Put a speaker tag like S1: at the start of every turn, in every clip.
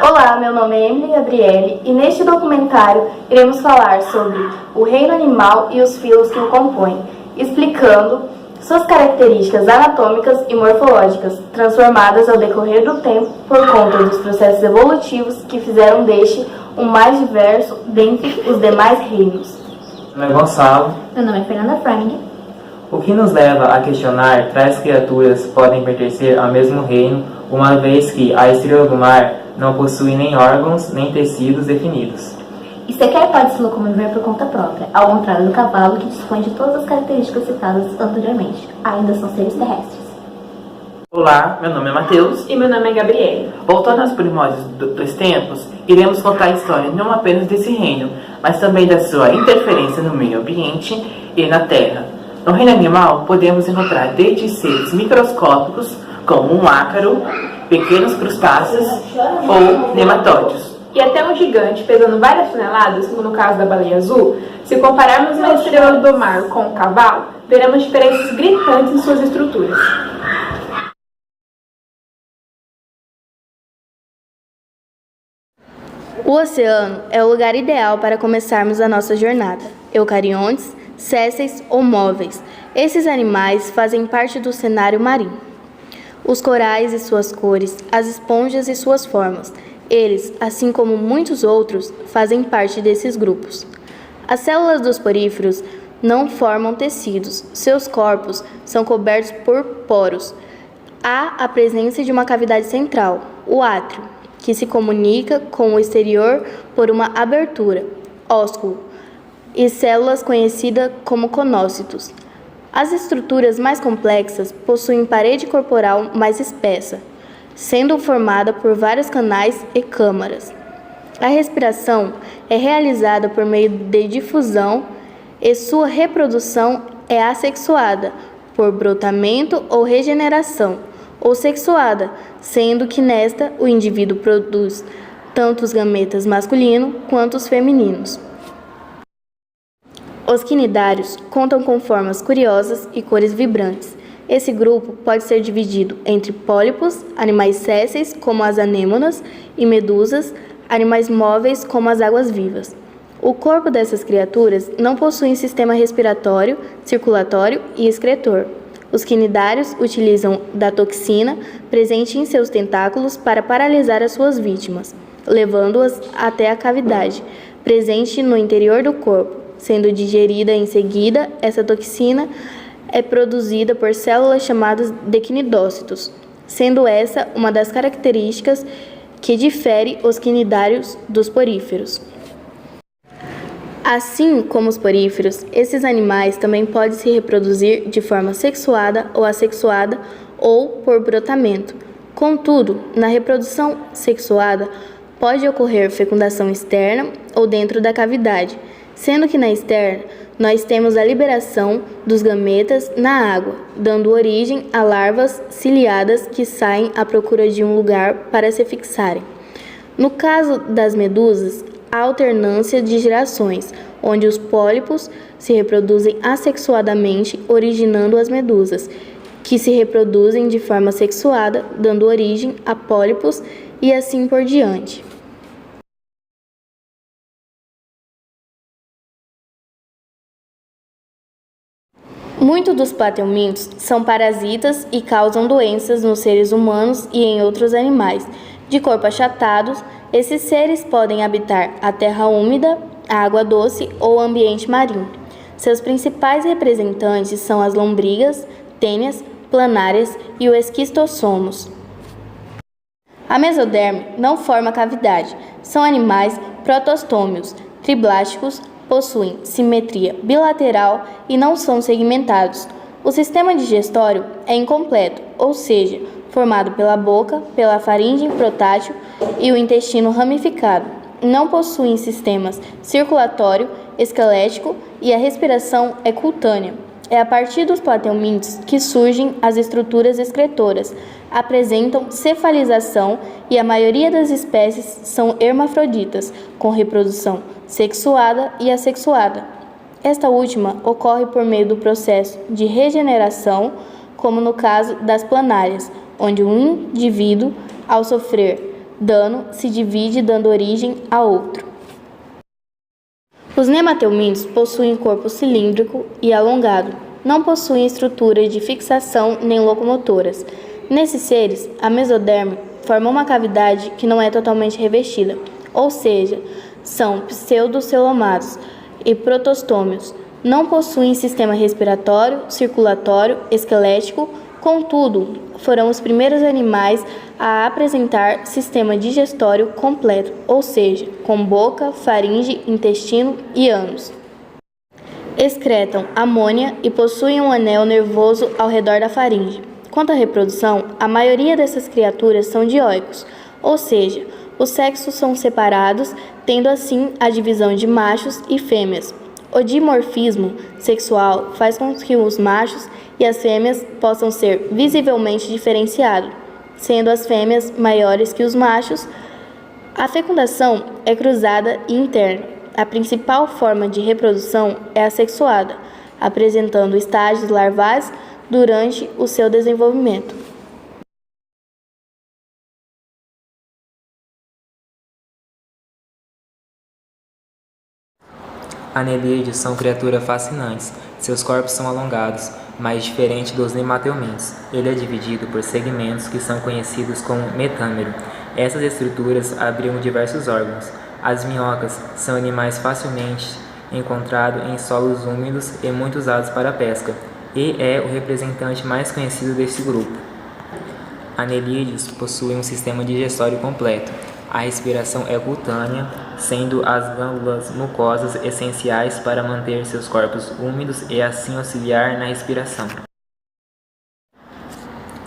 S1: Olá, meu nome é Emily Gabriele e neste documentário iremos falar sobre o reino animal e os filos que o compõem, explicando suas características anatômicas e morfológicas, transformadas ao decorrer do tempo por conta dos processos evolutivos que fizeram deste o mais diverso dentre os demais reinos.
S2: Meu nome é Gonçalo.
S3: Meu nome é Fernanda Frank.
S2: O que nos leva a questionar tais criaturas podem pertencer ao mesmo reino, uma vez que a estrela do mar não possui nem órgãos nem tecidos definidos.
S3: E sequer pode se locomover por conta própria, ao contrário do cavalo, que dispõe de todas as características citadas anteriormente. Ainda são seres terrestres.
S4: Olá, meu nome é Matheus.
S5: E meu nome é Gabriele.
S4: Voltando aos primórdios dos tempos, iremos contar a história não apenas desse reino, mas também da sua interferência no meio ambiente e na terra. No reino animal, podemos encontrar desde seres microscópicos, como um ácaro, pequenos crustáceos ou nematóides,
S5: E até um gigante pesando várias toneladas, como no caso da baleia azul. Se compararmos uma estrela do mar com um cavalo, veremos diferenças gritantes em suas estruturas.
S1: O oceano é o lugar ideal para começarmos a nossa jornada. Eucariontes, sésseis ou móveis. Esses animais fazem parte do cenário marinho. Os corais e suas cores, as esponjas e suas formas. Eles, assim como muitos outros, fazem parte desses grupos. As células dos poríferos não formam tecidos. Seus corpos são cobertos por poros. Há a presença de uma cavidade central, o átrio, que se comunica com o exterior por uma abertura, ósculo, e células conhecidas como conócitos. As estruturas mais complexas possuem parede corporal mais espessa, sendo formada por vários canais e câmaras. A respiração é realizada por meio de difusão e sua reprodução é assexuada por brotamento ou regeneração, ou sexuada, sendo que nesta o indivíduo produz tanto os gametas masculinos quanto os femininos. Os quinidários contam com formas curiosas e cores vibrantes. Esse grupo pode ser dividido entre pólipos, animais sésseis, como as anêmonas, e medusas, animais móveis, como as águas-vivas. O corpo dessas criaturas não possui sistema respiratório, circulatório e excretor. Os quinidários utilizam da toxina presente em seus tentáculos para paralisar as suas vítimas, levando-as até a cavidade, presente no interior do corpo. Sendo digerida em seguida, essa toxina é produzida por células chamadas de quinidócitos, sendo essa uma das características que difere os quinidários dos poríferos. Assim como os poríferos, esses animais também podem se reproduzir de forma sexuada ou assexuada ou por brotamento. Contudo, na reprodução sexuada, pode ocorrer fecundação externa ou dentro da cavidade, sendo que na externa nós temos a liberação dos gametas na água, dando origem a larvas ciliadas que saem à procura de um lugar para se fixarem. No caso das medusas, há alternância de gerações, onde os pólipos se reproduzem assexuadamente, originando as medusas, que se reproduzem de forma sexuada, dando origem a pólipos e assim por diante. Muitos dos plateumintos são parasitas e causam doenças nos seres humanos e em outros animais. De corpo achatado, esses seres podem habitar a terra úmida, a água doce ou o ambiente marinho. Seus principais representantes são as lombrigas, tênias, planárias e o esquistossomos. A mesoderme não forma cavidade. São animais protostômios, triblásticos, possuem simetria bilateral e não são segmentados. O sistema digestório é incompleto, ou seja, formado pela boca, pela faringe protrátil e o intestino ramificado. Não possuem sistemas circulatório, esquelético e a respiração é cutânea. É a partir dos plateumintos que surgem as estruturas excretoras, apresentam cefalização e a maioria das espécies são hermafroditas, com reprodução sexuada e assexuada. Esta última ocorre por meio do processo de regeneração, como no caso das planárias, onde um indivíduo, ao sofrer dano se divide dando origem a outro. Os nematelmintos possuem corpo cilíndrico e alongado, não possuem estrutura de fixação nem locomotoras. Nesses seres, a mesoderme forma uma cavidade que não é totalmente revestida, ou seja, são pseudocelomados e protostômios. Não possuem sistema respiratório, circulatório, esquelético, contudo, foram os primeiros animais a apresentar sistema digestório completo, ou seja, com boca, faringe, intestino e ânus. Excretam amônia e possuem um anel nervoso ao redor da faringe. Quanto à reprodução, a maioria dessas criaturas são dioicos, ou seja, os sexos são separados, tendo assim a divisão de machos e fêmeas. O dimorfismo sexual faz com que os machos e as fêmeas possam ser visivelmente diferenciados, sendo as fêmeas maiores que os machos. A fecundação é cruzada e interna. A principal forma de reprodução é a sexuada, apresentando estágios larvais durante o seu desenvolvimento.
S2: Anelídeos são criaturas fascinantes. Seus corpos são alongados, mas diferente dos nematelmintos. Ele é dividido por segmentos que são conhecidos como metâmero. Essas estruturas abrigam diversos órgãos. As minhocas são animais facilmente encontrados em solos úmidos e muito usados para a pesca, e é o representante mais conhecido deste grupo. Anelídeos possuem um sistema digestório completo. A respiração é cutânea, sendo as glândulas mucosas essenciais para manter seus corpos úmidos e assim auxiliar na respiração.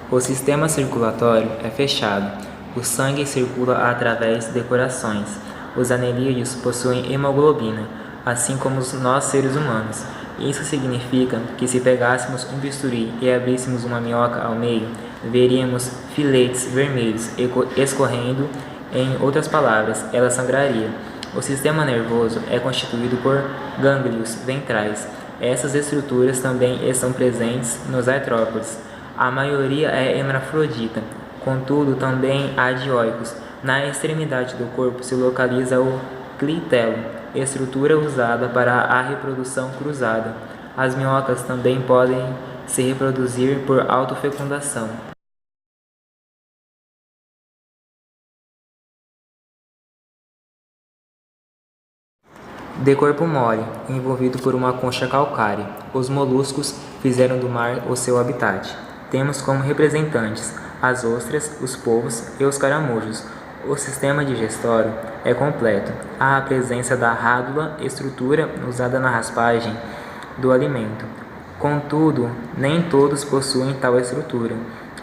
S2: O sistema circulatório é fechado. O sangue circula através de corações. Os anelídeos possuem hemoglobina, assim como nós seres humanos. Isso significa que se pegássemos um bisturi e abríssemos uma minhoca ao meio, veríamos filetes vermelhos escorrendo. Em outras palavras, ela sangraria. O sistema nervoso é constituído por gânglios ventrais. Essas estruturas também estão presentes nos artrópodes. A maioria é hermafrodita, contudo também há dioicos. Na extremidade do corpo se localiza o clitelo, estrutura usada para a reprodução cruzada. As minhocas também podem se reproduzir por autofecundação. De corpo mole, envolvido por uma concha calcária, os moluscos fizeram do mar o seu habitat. Temos como representantes as ostras, os polvos e os caramujos. O sistema digestório é completo. Há a presença da rádula, estrutura usada na raspagem do alimento. Contudo, nem todos possuem tal estrutura.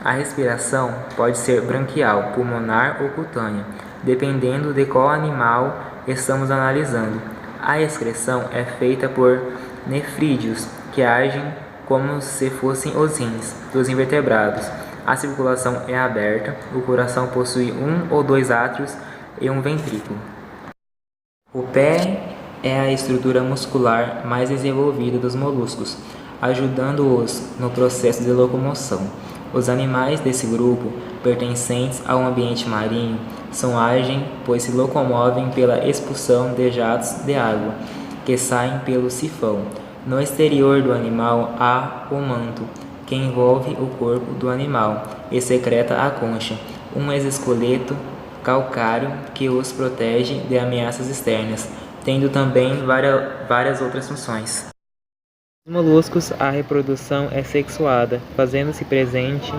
S2: A respiração pode ser branquial, pulmonar ou cutânea, dependendo de qual animal estamos analisando. A excreção é feita por nefrídeos, que agem como se fossem os rins dos invertebrados. A circulação é aberta, o coração possui 1 ou 2 átrios e um ventrículo. O pé é a estrutura muscular mais desenvolvida dos moluscos, ajudando-os no processo de locomoção. Os animais desse grupo, pertencentes ao ambiente marinho, são ágeis, pois se locomovem pela expulsão de jatos de água, que saem pelo sifão. No exterior do animal há o manto, que envolve o corpo do animal e secreta a concha, um exoesqueleto calcário que os protege de ameaças externas, tendo também várias outras funções. Nos moluscos, a reprodução é sexuada, fazendo-se presente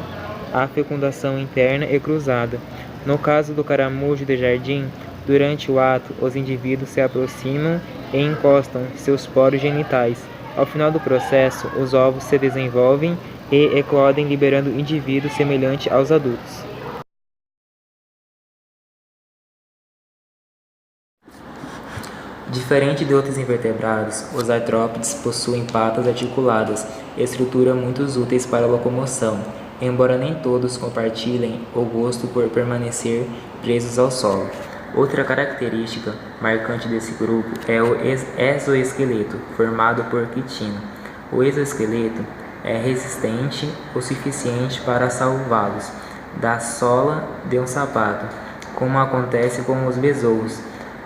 S2: a fecundação interna e cruzada. No caso do caramujo de jardim, durante o ato, os indivíduos se aproximam e encostam seus poros genitais. Ao final do processo, os ovos se desenvolvem e eclodem, liberando indivíduos semelhantes aos adultos. Diferente de outros invertebrados, os artrópodes possuem patas articuladas, estrutura muito úteis para a locomoção, embora nem todos compartilhem o gosto por permanecer presos ao solo. Outra característica marcante desse grupo é o exoesqueleto, formado por quitina. O exoesqueleto é resistente o suficiente para salvá-los da sola de um sapato. como acontece com os besouros.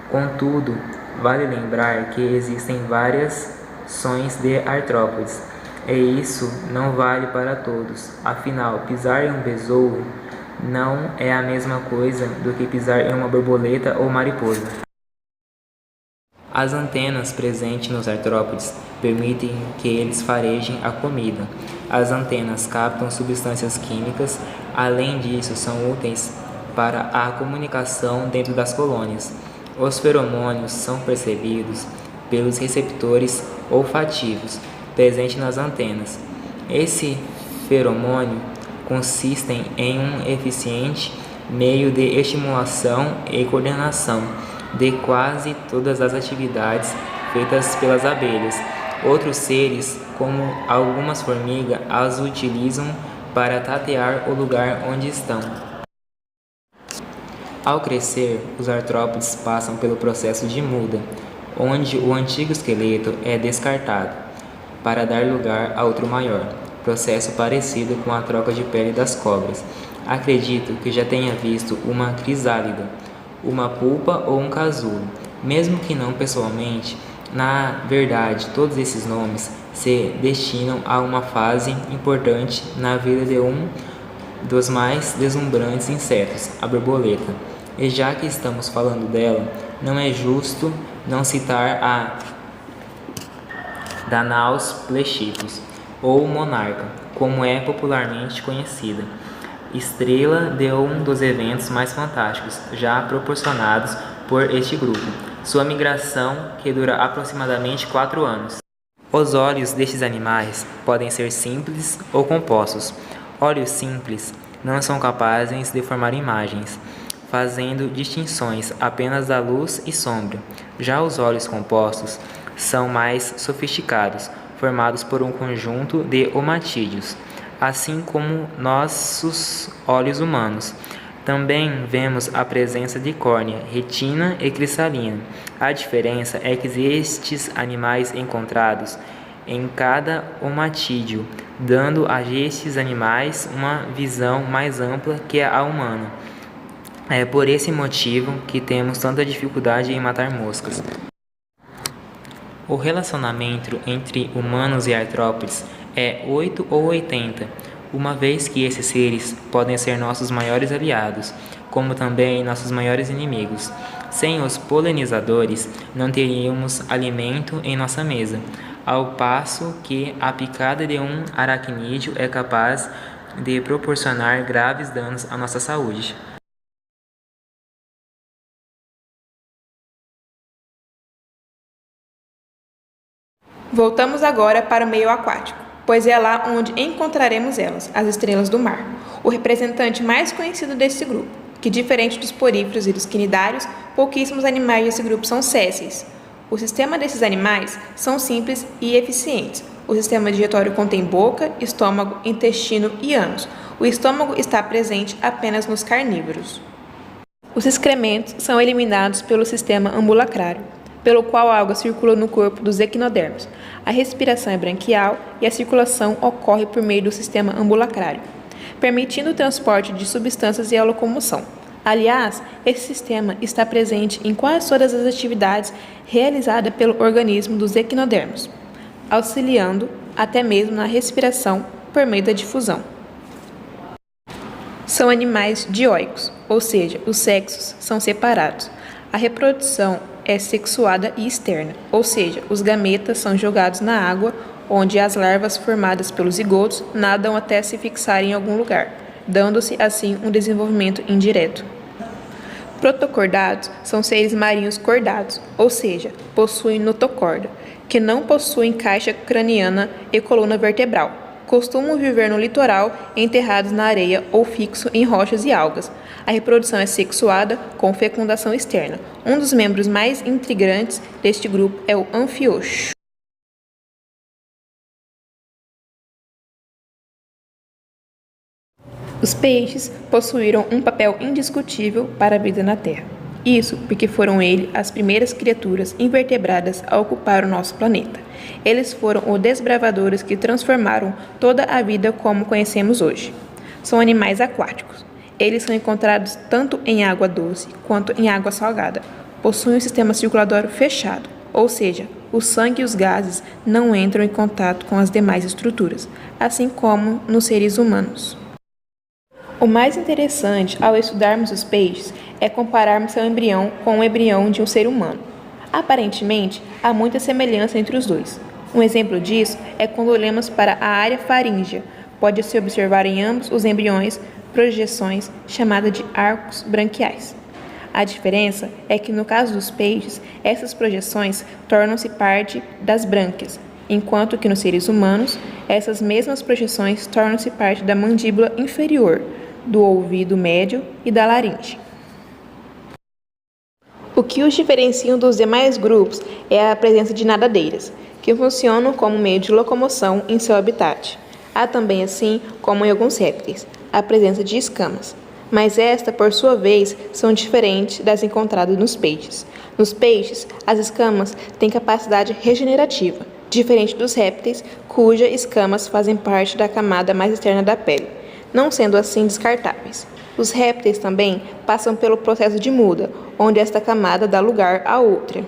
S2: Contudo, vale lembrar que existem variações de artrópodes, e isso não vale para todos. Afinal, pisar em um besouro não é a mesma coisa do que pisar em uma borboleta ou mariposa. As antenas presentes nos artrópodes permitem que eles farejem a comida. As antenas captam substâncias químicas, além disso são úteis para a comunicação dentro das colônias. Os feromônios são percebidos pelos receptores olfativos presentes nas antenas. Esse feromônio consiste em um eficiente meio de estimulação e coordenação de quase todas as atividades feitas pelas abelhas. Outros seres, como algumas formigas, as utilizam para tatear o lugar onde estão. Ao crescer, os artrópodes passam pelo processo de muda, onde o antigo esqueleto é descartado para dar lugar a outro maior, processo parecido com a troca de pele das cobras. Acredito que já tenha visto uma crisálida, uma pulpa ou um casulo, mesmo que não pessoalmente. Na verdade, todos esses nomes se destinam a uma fase importante na vida de um dos mais deslumbrantes insetos, a borboleta. E já que estamos falando dela, não é justo não citar a Danaus plechippus, ou monarca, como é popularmente conhecida, estrela de um dos eventos mais fantásticos já proporcionados por este grupo. Sua migração, que dura aproximadamente 4 anos. Os olhos destes animais podem ser simples ou compostos. Olhos simples não são capazes de formar imagens, fazendo distinções apenas da luz e sombra. Já os olhos compostos são mais sofisticados, formados por um conjunto de omatídeos, assim como nossos olhos humanos. Também vemos a presença de córnea, retina e cristalina. A diferença é que estes animais encontrados em cada omatídeo, dando a estes animais uma visão mais ampla que a humana. É por esse motivo que temos tanta dificuldade em matar moscas. O relacionamento entre humanos e artrópodes é 8 ou 80, uma vez que esses seres podem ser nossos maiores aliados, como também nossos maiores inimigos. Sem os polinizadores, não teríamos alimento em nossa mesa, ao passo que a picada de um aracnídeo é capaz de proporcionar graves danos à nossa saúde.
S5: Voltamos agora para o meio aquático, pois é lá onde encontraremos elas, as estrelas do mar, o representante mais conhecido desse grupo, que diferente dos poríferos e dos quinidários, pouquíssimos animais desse grupo são sésseis. O sistema desses animais são simples e eficientes. O sistema digestório contém boca, estômago, intestino e ânus. O estômago está presente apenas nos carnívoros. Os excrementos são eliminados pelo sistema ambulacrário, pelo qual a água circula no corpo dos equinodermos. A respiração é branquial e a circulação ocorre por meio do sistema ambulacrário, permitindo o transporte de substâncias e a locomoção. Aliás, esse sistema está presente em quase todas as atividades realizadas pelo organismo dos equinodermos, auxiliando até mesmo na respiração por meio da difusão. São animais dioicos, ou seja, os sexos são separados. A reprodução é sexuada e externa, ou seja, os gametas são jogados na água, onde as larvas formadas pelos zigotos nadam até se fixarem em algum lugar, dando-se assim um desenvolvimento indireto. Protocordados são seres marinhos cordados, ou seja, possuem notocorda, que não possuem caixa craniana e coluna vertebral. Costumam viver no litoral, enterrados na areia ou fixo em rochas e algas. A reprodução é sexuada com fecundação externa. Um dos membros mais intrigantes deste grupo é o anfioxo. Os peixes possuíram um papel indiscutível para a vida na Terra. Isso porque foram eles as primeiras criaturas invertebradas a ocupar o nosso planeta. Eles foram os desbravadores que transformaram toda a vida como conhecemos hoje. São animais aquáticos. Eles são encontrados tanto em água doce quanto em água salgada. Possuem um sistema circulatório fechado, ou seja, o sangue e os gases não entram em contato com as demais estruturas, assim como nos seres humanos. O mais interessante ao estudarmos os peixes é compararmos seu embrião com o embrião de um ser humano. Aparentemente, há muita semelhança entre os dois. Um exemplo disso é quando olhamos para a área faríngea. Pode-se observar em ambos os embriões projeções chamadas de arcos branquiais. A diferença é que no caso dos peixes, essas projeções tornam-se parte das brânquias, enquanto que nos seres humanos, essas mesmas projeções tornam-se parte da mandíbula inferior, do ouvido médio e da laringe. O que os diferencia dos demais grupos é a presença de nadadeiras, que funcionam como meio de locomoção em seu habitat. Há também, assim como em alguns répteis, a presença de escamas, mas estas, por sua vez, são diferentes das encontradas nos peixes. Nos peixes, as escamas têm capacidade regenerativa, diferente dos répteis, cujas escamas fazem parte da camada mais externa da pele, não sendo assim descartáveis. Os répteis também passam pelo processo de muda, onde esta camada dá lugar a outra.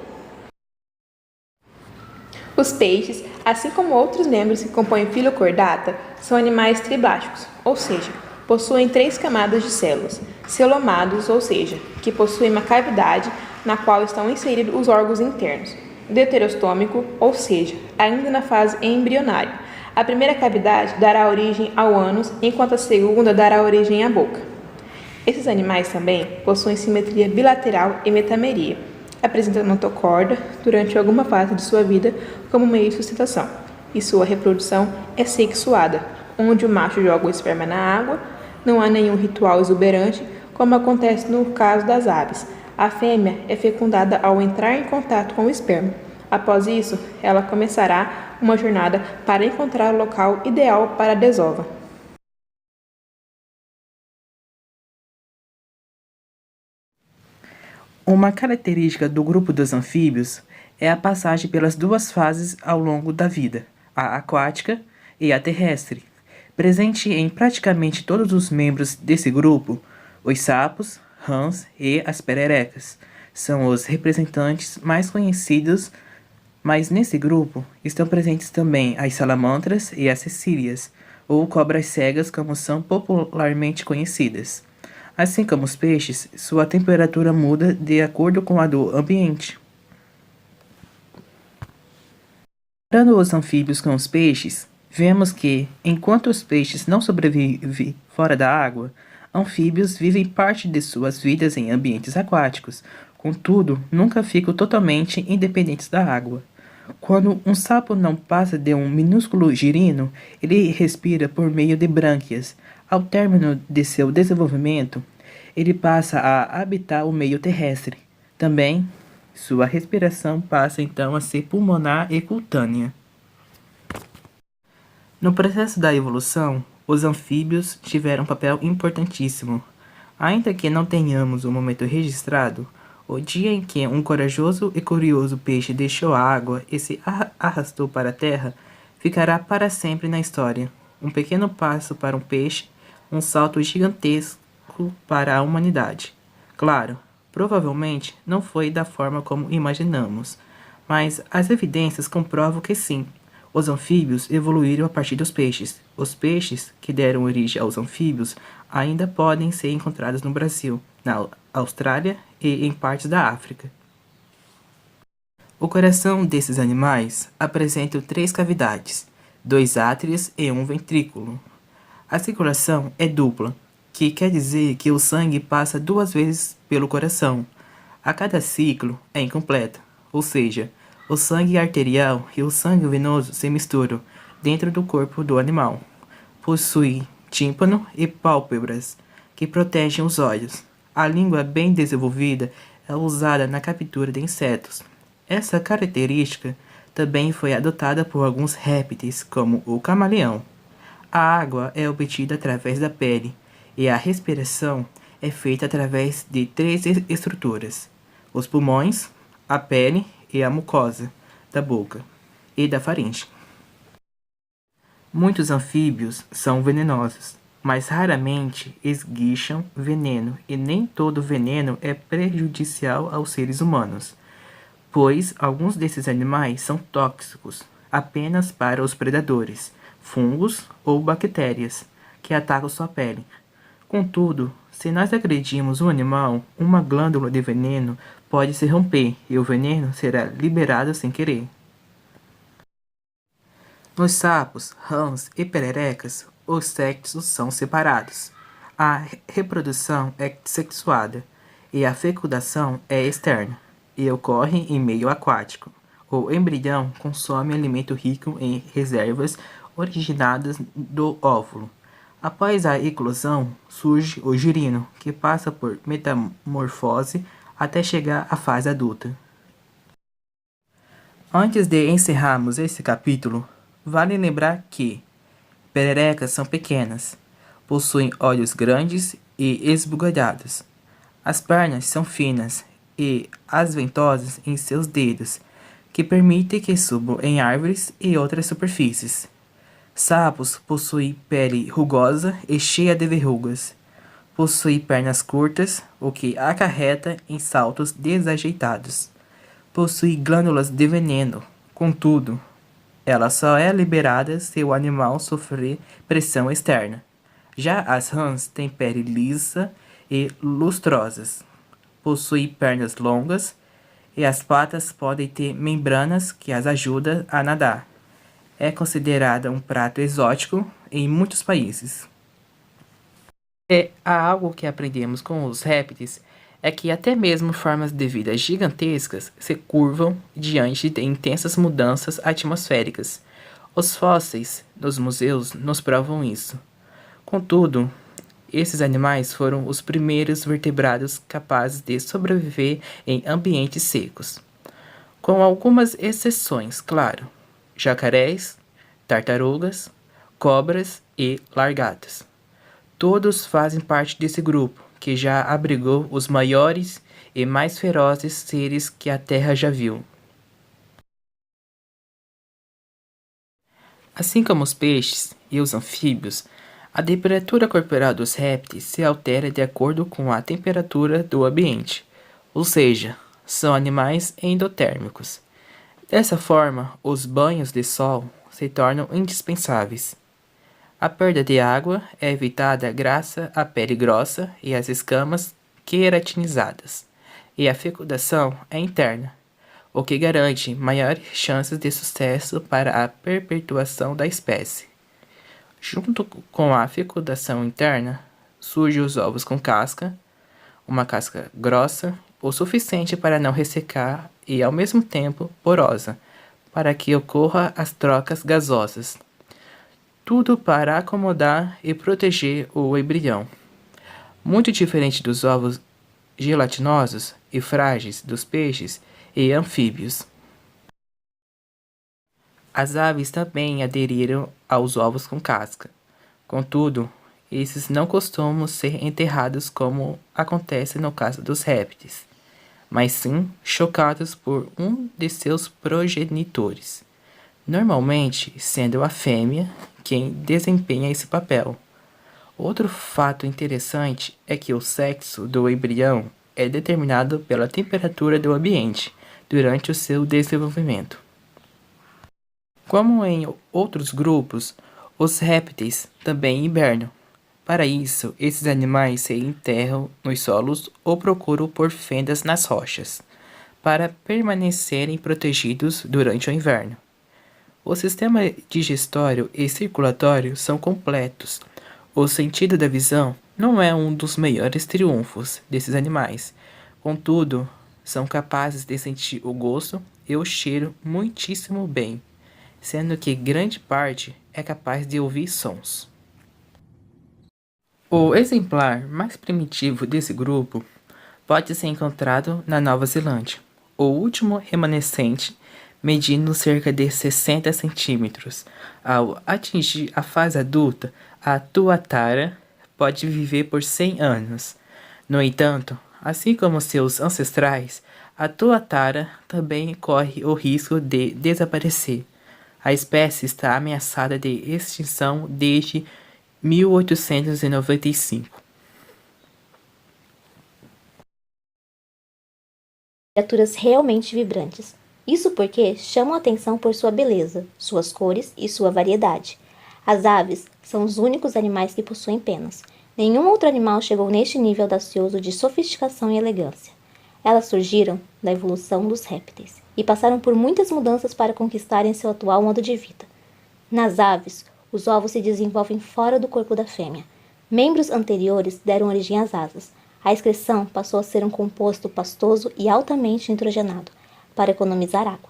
S5: Os peixes, assim como outros membros que compõem o filochordata, são animais triblásticos, ou seja, possuem 3 camadas de células, celomados, ou seja, que possuem uma cavidade na qual estão inseridos os órgãos internos, deuterostômico, ou seja, ainda na fase embrionária. A primeira cavidade dará origem ao ânus, enquanto a segunda dará origem à boca. Esses animais também possuem simetria bilateral e metameria, apresentam notocorda durante alguma fase de sua vida como meio de sustentação, e sua reprodução é sexuada, onde o macho joga o esperma na água. Não há nenhum ritual exuberante, como acontece no caso das aves. A fêmea é fecundada ao entrar em contato com o esperma. Após isso, ela começará uma jornada para encontrar o local ideal para a desova.
S4: Uma característica do grupo dos anfíbios é a passagem pelas 2 fases ao longo da vida, a aquática e a terrestre. Presente em praticamente todos os membros desse grupo, os sapos, rãs e as pererecas são os representantes mais conhecidos, mas nesse grupo estão presentes também as salamandras e as cecílias, ou cobras cegas como são popularmente conhecidas. Assim como os peixes, sua temperatura muda de acordo com a do ambiente. Comparando os anfíbios com os peixes, vemos que, enquanto os peixes não sobrevivem fora da água, anfíbios vivem parte de suas vidas em ambientes aquáticos, contudo, nunca ficam totalmente independentes da água. Quando um sapo não passa de um minúsculo girino, ele respira por meio de brânquias. Ao término de seu desenvolvimento, ele passa a habitar o meio terrestre. Também, sua respiração passa então a ser pulmonar e cutânea. No processo da evolução, os anfíbios tiveram um papel importantíssimo. Ainda que não tenhamos um momento registrado, o dia em que um corajoso e curioso peixe deixou a água e se arrastou para a terra, ficará para sempre na história. Um pequeno passo para um peixe, um salto gigantesco para a humanidade. Claro, provavelmente não foi da forma como imaginamos, mas as evidências comprovam que sim. Os anfíbios evoluíram a partir dos peixes. Os peixes que deram origem aos anfíbios ainda podem ser encontrados no Brasil, na Austrália e em partes da África. O coração desses animais apresenta 3 cavidades, 2 átrios e um ventrículo. A circulação é dupla, que quer dizer que o sangue passa 2 vezes pelo coração. A cada ciclo é incompleto, ou seja, o sangue arterial e o sangue venoso se misturam dentro do corpo do animal. Possui tímpano e pálpebras, que protegem os olhos. A língua bem desenvolvida é usada na captura de insetos. Essa característica também foi adotada por alguns répteis, como o camaleão. A água é obtida através da pele, e a respiração é feita através de 3 estruturas: os pulmões, a pele e a mucosa da boca e da faringe. Muitos anfíbios são venenosos.
S6: mas raramente esguicham veneno, e nem todo veneno é prejudicial aos seres humanos, pois alguns desses animais são tóxicos apenas para os predadores, fungos ou bactérias que atacam sua pele. Contudo, se nós agredirmos um animal, uma glândula de veneno pode se romper e o veneno será liberado sem querer. Nos sapos, rãs e pererecas, os sexos são separados. A reprodução é sexuada e a fecundação é externa e ocorre em meio aquático. O embrião consome alimento rico em reservas originadas do óvulo. Após a eclosão, surge o girino, que passa por metamorfose até chegar à fase adulta. Antes de encerrarmos esse capítulo, vale lembrar que pererecas são pequenas, possuem olhos grandes e esbugalhados. As pernas são finas e as ventosas em seus dedos, que permitem que subam em árvores e outras superfícies. Sapos possuem pele rugosa e cheia de verrugas. Possuem pernas curtas, o que acarreta em saltos desajeitados. Possui glândulas de veneno, contudo, ela só é liberada se o animal sofrer pressão externa. Já as rãs têm pele lisa e lustrosas. Possuem pernas longas e as patas podem ter membranas que as ajudam a nadar. É considerada um prato exótico em muitos países. Há algo que aprendemos com os répteis é que até mesmo formas de vida gigantescas se curvam diante de intensas mudanças atmosféricas. Os fósseis dos museus nos provam isso. Contudo, esses animais foram os primeiros vertebrados capazes de sobreviver em ambientes secos. Com algumas exceções, claro. Jacarés, tartarugas, cobras e lagartas. Todos fazem parte desse grupo, que já abrigou os maiores e mais ferozes seres que a Terra já viu. Assim como os peixes e os anfíbios, a temperatura corporal dos répteis se altera de acordo com a temperatura do ambiente, ou seja, são animais endotérmicos. Dessa forma, os banhos de sol se tornam indispensáveis. A perda de água é evitada graças à pele grossa e às escamas queratinizadas, e a fecundação é interna, o que garante maiores chances de sucesso para a perpetuação da espécie. Junto com a fecundação interna, surgem os ovos com casca, uma casca grossa o suficiente para não ressecar e, ao mesmo tempo, porosa, para que ocorra as trocas gasosas. Tudo para acomodar e proteger o embrião. Muito diferente dos ovos gelatinosos e frágeis dos peixes e anfíbios. As aves também aderiram aos ovos com casca. Contudo, esses não costumam ser enterrados como acontece no caso dos répteis, mas sim chocados por um de seus progenitores, normalmente sendo a fêmea quem desempenha esse papel. Outro fato interessante é que o sexo do embrião é determinado pela temperatura do ambiente durante o seu desenvolvimento. Como em outros grupos, os répteis também hibernam. Para isso, esses animais se enterram nos solos ou procuram por fendas nas rochas, para permanecerem protegidos durante o inverno. O sistema digestório e circulatório são completos. O sentido da visão não é um dos maiores triunfos desses animais. Contudo, são capazes de sentir o gosto e o cheiro muitíssimo bem, sendo que grande parte é capaz de ouvir sons. O exemplar mais primitivo desse grupo pode ser encontrado na Nova Zelândia, o último remanescente medindo cerca de 60 centímetros. Ao atingir a fase adulta, a tuatara pode viver por 100 anos. No entanto, assim como seus ancestrais, a tuatara também corre o risco de desaparecer. A espécie está ameaçada de extinção desde 1895.
S3: Criaturas realmente vibrantes. Isso porque chamam a atenção por sua beleza, suas cores e sua variedade. As aves são os únicos animais que possuem penas. Nenhum outro animal chegou neste nível audacioso de sofisticação e elegância. Elas surgiram da evolução dos répteis e passaram por muitas mudanças para conquistarem seu atual modo de vida. Nas aves, os ovos se desenvolvem fora do corpo da fêmea. Membros anteriores deram origem às asas. A excreção passou a ser um composto pastoso e altamente nitrogenado, para economizar água.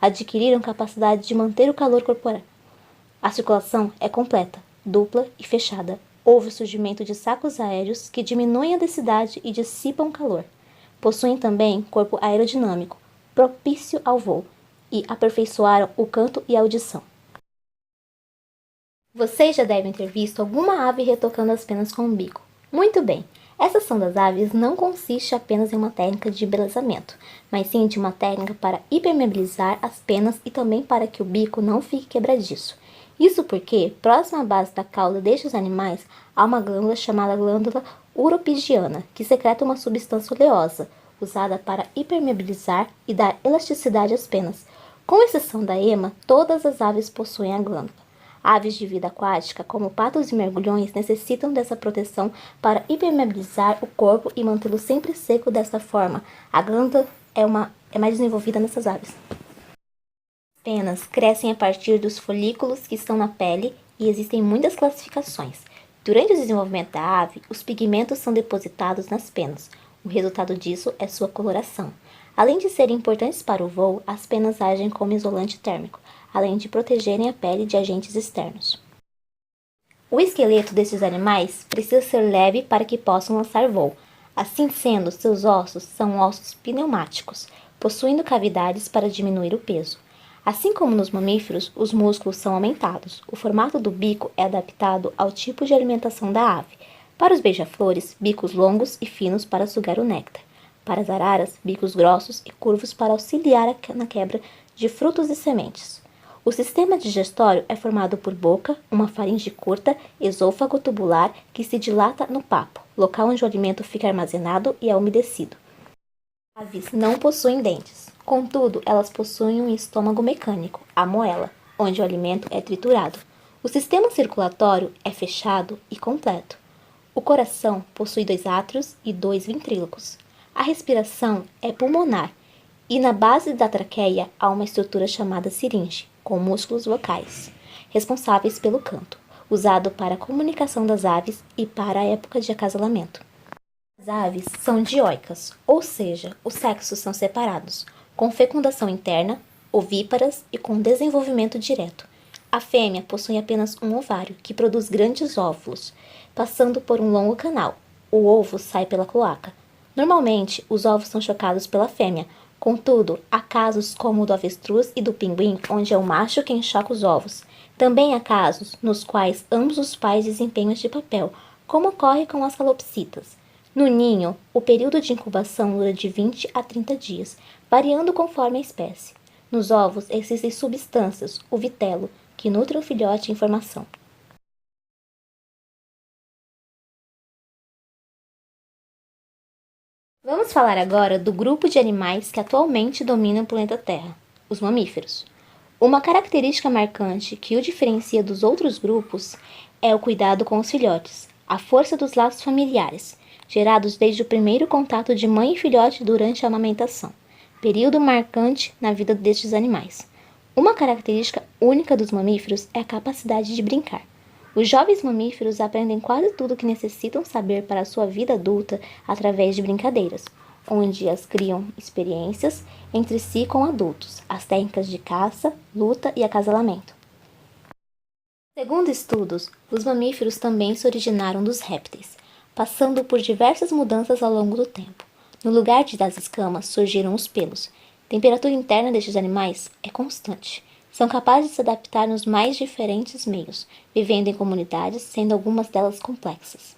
S3: Adquiriram capacidade de manter o calor corporal. A circulação é completa, dupla e fechada. Houve o surgimento de sacos aéreos que diminuem a densidade e dissipam o calor. Possuem também corpo aerodinâmico, propício ao voo, e aperfeiçoaram o canto e a audição. Vocês já devem ter visto alguma ave retocando as penas com o bico. Muito bem, essa ação das aves não consiste apenas em uma técnica de embelezamento, mas sim de uma técnica para impermeabilizar as penas e também para que o bico não fique quebradiço. Isso porque, próxima à base da cauda destes animais, há uma glândula chamada glândula uropigiana, que secreta uma substância oleosa, usada para impermeabilizar e dar elasticidade às penas. Com exceção da ema, todas as aves possuem a glândula. Aves de vida aquática, como patos e mergulhões, necessitam dessa proteção para impermeabilizar o corpo e mantê-lo sempre seco desta forma. A glândula é mais desenvolvida nessas aves. As penas crescem a partir dos folículos que estão na pele e existem muitas classificações. Durante o desenvolvimento da ave, os pigmentos são depositados nas penas. O resultado disso é sua coloração. Além de serem importantes para o voo, as penas agem como isolante térmico, além de protegerem a pele de agentes externos. O esqueleto desses animais precisa ser leve para que possam lançar voo. Assim sendo, seus ossos são ossos pneumáticos, possuindo cavidades para diminuir o peso. Assim como nos mamíferos, os músculos são aumentados. O formato do bico é adaptado ao tipo de alimentação da ave. Para os beija-flores, bicos longos e finos para sugar o néctar. Para as araras, bicos grossos e curvos para auxiliar na quebra de frutos e sementes. O sistema digestório é formado por boca, uma faringe curta, esôfago tubular que se dilata no papo, local onde o alimento fica armazenado e é umedecido. Aves não possuem dentes. Contudo, elas possuem um estômago mecânico, a moela, onde o alimento é triturado. O sistema circulatório é fechado e completo. O coração possui 2 átrios e 2 ventrílocos. A respiração é pulmonar e na base da traqueia há uma estrutura chamada siringe, com músculos vocais, responsáveis pelo canto, usado para a comunicação das aves e para a época de acasalamento. As aves são dioicas, ou seja, os sexos são separados, com fecundação interna, ovíparas e com desenvolvimento direto. A fêmea possui apenas um ovário, que produz grandes óvulos, passando por um longo canal. O ovo sai pela cloaca. Normalmente, os ovos são chocados pela fêmea. Contudo, há casos como o do avestruz e do pinguim, onde é o macho quem choca os ovos. Também há casos nos quais ambos os pais desempenham este papel, como ocorre com as calopsitas. No ninho, o período de incubação dura de 20 a 30 dias, variando conforme a espécie. Nos ovos existem substâncias, o vitelo, que nutrem o filhote em formação. Vamos falar agora do grupo de animais que atualmente dominam o planeta Terra, os mamíferos. Uma característica marcante que o diferencia dos outros grupos é o cuidado com os filhotes, a força dos laços familiares, gerados desde o primeiro contato de mãe e filhote durante a amamentação, período marcante na vida destes animais. Uma característica única dos mamíferos é a capacidade de brincar. Os jovens mamíferos aprendem quase tudo o que necessitam saber para a sua vida adulta através de brincadeiras, onde as criam experiências entre si com adultos, as técnicas de caça, luta e acasalamento. Segundo estudos, os mamíferos também se originaram dos répteis, passando por diversas mudanças ao longo do tempo. No lugar das escamas surgiram os pelos. A temperatura interna destes animais é constante. São capazes de se adaptar nos mais diferentes meios, vivendo em comunidades, sendo algumas delas complexas.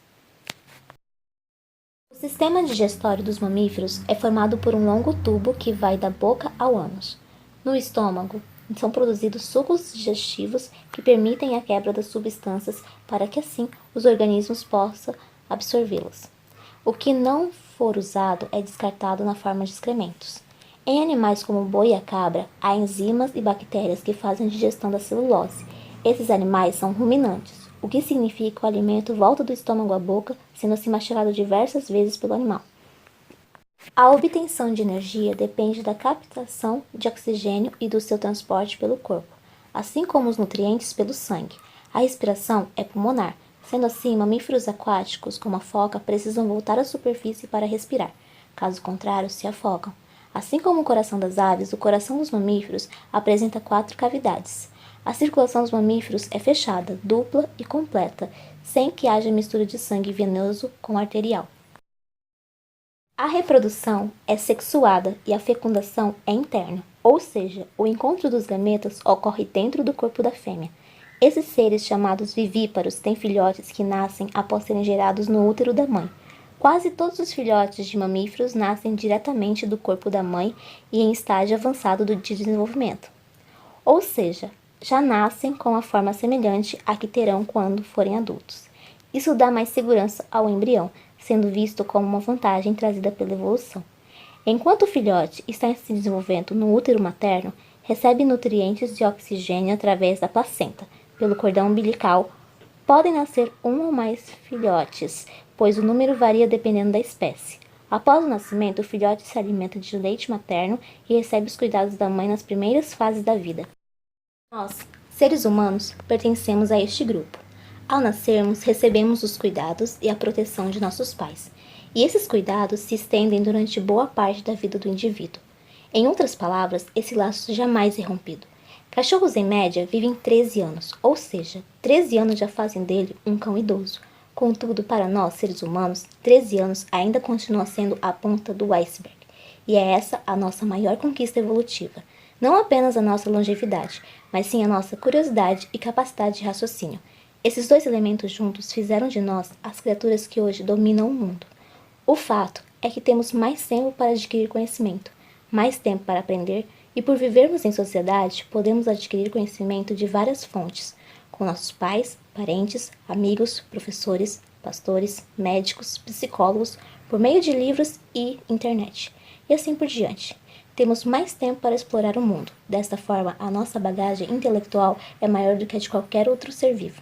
S3: O sistema digestório dos mamíferos é formado por um longo tubo que vai da boca ao ânus. No estômago, são produzidos sucos digestivos que permitem a quebra das substâncias para que assim os organismos possam absorvê-las. O que não for usado é descartado na forma de excrementos. Em animais como o boi e a cabra, há enzimas e bactérias que fazem a digestão da celulose. Esses animais são ruminantes, o que significa que o alimento volta do estômago à boca, sendo assim mastigado diversas vezes pelo animal. A obtenção de energia depende da captação de oxigênio e do seu transporte pelo corpo, assim como os nutrientes pelo sangue. A respiração é pulmonar, sendo assim, mamíferos aquáticos, como a foca, precisam voltar à superfície para respirar, caso contrário, se afogam. Assim como o coração das aves, o coração dos mamíferos apresenta 4 cavidades. A circulação dos mamíferos é fechada, dupla e completa, sem que haja mistura de sangue venoso com arterial. A reprodução é sexuada e a fecundação é interna, ou seja, o encontro dos gametas ocorre dentro do corpo da fêmea. Esses seres, chamados vivíparos, têm filhotes que nascem após serem gerados no útero da mãe. Quase todos os filhotes de mamíferos nascem diretamente do corpo da mãe e em estágio avançado de desenvolvimento. Ou seja, já nascem com a forma semelhante à que terão quando forem adultos. Isso dá mais segurança ao embrião, sendo visto como uma vantagem trazida pela evolução. Enquanto o filhote está se desenvolvendo no útero materno, recebe nutrientes de oxigênio através da placenta, pelo cordão umbilical. Podem nascer um ou mais filhotes, pois o número varia dependendo da espécie. Após o nascimento, o filhote se alimenta de leite materno e recebe os cuidados da mãe nas primeiras fases da vida. Nós, seres humanos, pertencemos a este grupo. Ao nascermos, recebemos os cuidados e a proteção de nossos pais, e esses cuidados se estendem durante boa parte da vida do indivíduo. Em outras palavras, esse laço jamais é rompido. Cachorros, em média, vivem 13 anos, ou seja, 13 anos já fazem dele um cão idoso. Contudo, para nós, seres humanos, 13 anos ainda continua sendo a ponta do iceberg, e é essa a nossa maior conquista evolutiva. Não apenas a nossa longevidade, mas sim a nossa curiosidade e capacidade de raciocínio. Esses 2 elementos juntos fizeram de nós as criaturas que hoje dominam o mundo. O fato é que temos mais tempo para adquirir conhecimento, mais tempo para aprender, e por vivermos em sociedade, podemos adquirir conhecimento de várias fontes, com nossos pais, parentes, amigos, professores, pastores, médicos, psicólogos, por meio de livros e internet, e assim por diante. Temos mais tempo para explorar o mundo. Desta forma, a nossa bagagem intelectual é maior do que a de qualquer outro ser vivo.